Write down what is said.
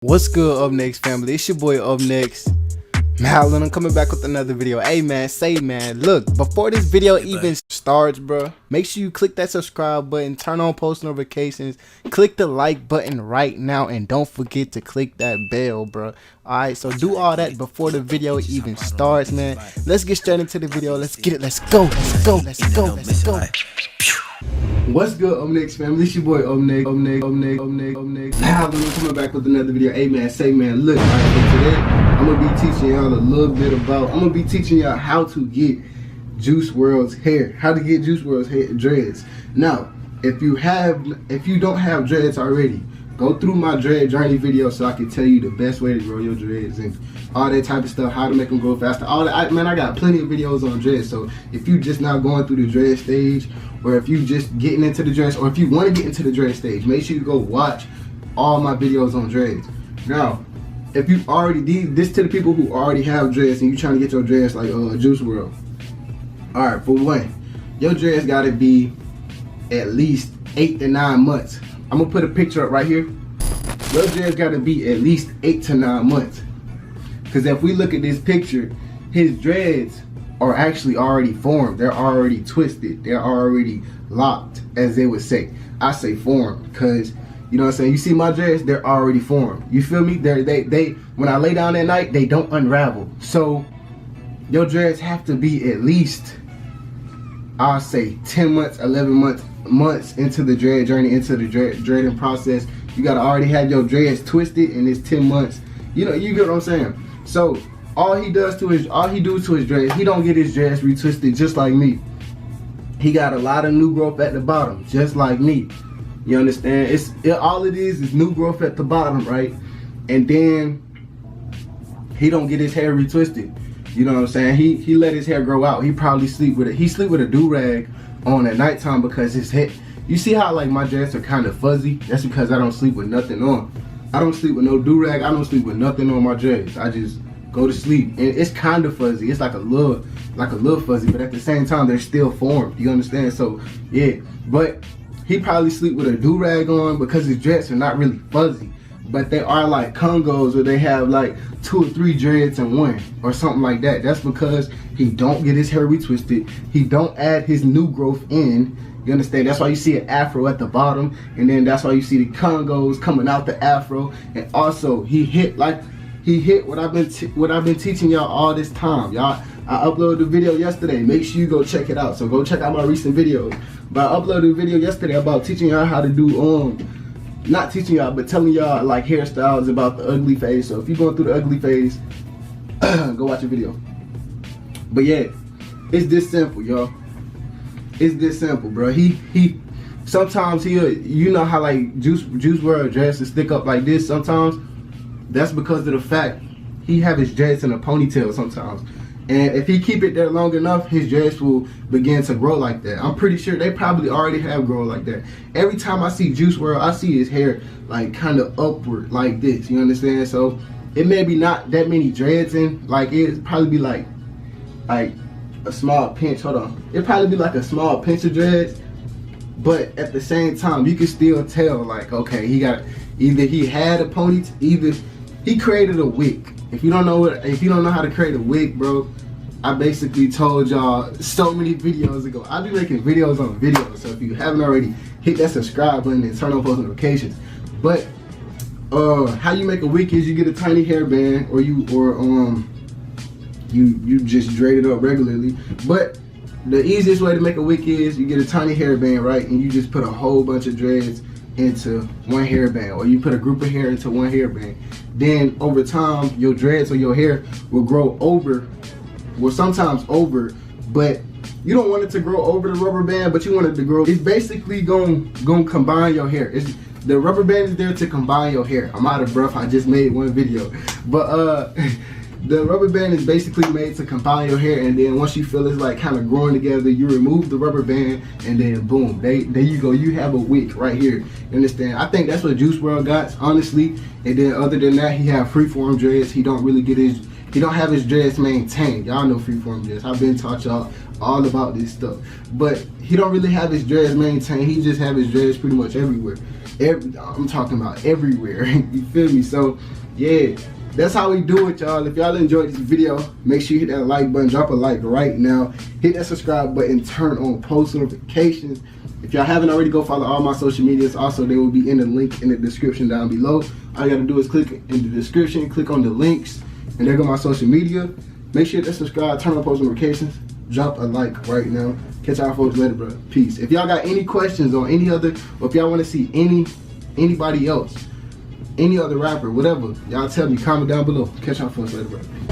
What's good, Up Next family? It's your boy Up Next Malin. I'm coming back with another video. Hey man, look, before this video even starts, bro, make sure you click that subscribe button, turn on post notifications, click the like button right now, and don't forget to click that bell, bro. Alright, so do all that before the video even starts, man. Let's get straight into the video. Let's get it. Let's go. What's good, Up Next family? It's your boy Up Next. Now I'm coming back with another video. Hey man, look, alright, so today I'm gonna be teaching y'all a little bit about. I'm gonna be teaching y'all how to get Juice WRLD's hair, how to get Juice WRLD's hair dreads. Now, if you don't have dreads already, go through my dread journey video so I can tell you the best way to grow your dreads and all that type of stuff, how to make them grow faster. All that, I got plenty of videos on dreads. So if you just not going through the dread stage, or if you just getting into the dreads, or if you want to get into the dread stage, make sure you go watch all my videos on dreads. Now, if you already this to the people who already have dreads and you trying to get your dreads like Juice WRLD. All right, for one, your dreads got to be at least 8 to 9 months. I'm gonna put a picture up right here. Your dreads got to be at least 8 to 9 months. Because if we look at this picture, his dreads are actually already formed. They're already twisted. They're already locked, as they would say. I say formed because, you know what I'm saying? You see my dreads, they're already formed. You feel me? They when I lay down at night, they don't unravel. So your dreads have to be at least, I'll say 10 months, 11 months into the dread journey, into the dreading process. You gotta already have your dreads twisted, and it's 10 months. You know, you get what I'm saying? So all he do to his dreads, he don't get his dreads retwisted just like me. He got a lot of new growth at the bottom, just like me. You understand? All it is new growth at the bottom, right? And then he don't get his hair retwisted. You know what I'm saying? He let his hair grow out. He probably sleep with a do-rag on at nighttime because his head. You see how like my dreads are kind of fuzzy? That's because I don't sleep with nothing on. I don't sleep with no do-rag. I don't sleep with nothing on my dreads. I just go to sleep, and it's kind of fuzzy. It's like a little fuzzy, but at the same time they're still formed. You understand? So yeah, but he probably sleep with a do-rag on because his dreads are not really fuzzy, but they are like Congos where they have like 2 or 3 dreads in one or something like that. That's because he don't get his hair retwisted. He don't add his new growth in. You understand? That's why you see an afro at the bottom, and then that's why you see the Congos coming out the afro. And also he hit what I've been teaching y'all all this time. Y'all, I uploaded a video yesterday. Make sure you go check it out. So go check out my recent videos. But I uploaded a video yesterday about teaching y'all how to do not teaching y'all, but telling y'all like hairstyles about the ugly phase. So if you're going through the ugly phase, go watch a video. But yeah, it's this simple, y'all. It's this simple, bro. Sometimes you know how like Juice WRLD dreads to stick up like this sometimes. That's because of the fact he have his dreads in a ponytail sometimes. And if he keep it there long enough, his dreads will begin to grow like that. I'm pretty sure they probably already have grown like that. Every time I see Juice WRLD, I see his hair like kind of upward like this. You understand? So it may be not that many dreads in. Like it'd probably be like a small pinch. Hold on. It'd probably be like a small pinch of dreads. But at the same time, you can still tell like, okay, either he had a ponytail, either he created a wig. If you don't know how to create a wig, bro, I basically told y'all so many videos ago. I'll be making videos on videos. So if you haven't already, hit that subscribe button and turn on post notifications. But how you make a wig is you get a tiny hairband, or you just braid it up regularly. But the easiest way to make a wig is you get a tiny hairband, right? And you just put a whole bunch of dreads into one hairband, or you put a group of hair into one hairband. Then over time, your dreads or your hair will grow over, well sometimes over, but you don't want it to grow over the rubber band, but you want it to grow. It's basically going combine your hair. The rubber band is there to combine your hair. I'm out of breath. I just made one video, but the rubber band is basically made to combine your hair, and then once you feel it's like kind of growing together, you remove the rubber band, and then boom, there you go. You have a wig right here. You understand? I think that's what Juice WRLD got, honestly. And then other than that, he have freeform dreads. He don't have his dreads maintained. Y'all know freeform dreads. I've been taught y'all all about this stuff. But he don't really have his dreads maintained. He just have his dreads pretty much everywhere. I'm talking about everywhere. You feel me? So yeah, that's how we do it, y'all. If y'all enjoyed this video, make sure you hit that like button, drop a like right now, hit that subscribe button, turn on post notifications. If y'all haven't already, go follow all my social medias. Also, they will be in the link in the description down below. All you gotta do is click in the description, click on the links, and there go my social media. Make sure to subscribe, turn on post notifications, drop a like right now. Catch y'all folks later, bro. Peace. If y'all got any questions on any other, or if y'all want to see anybody else, any other rapper, whatever, y'all tell me, comment down below. Catch y'all folks later, bro.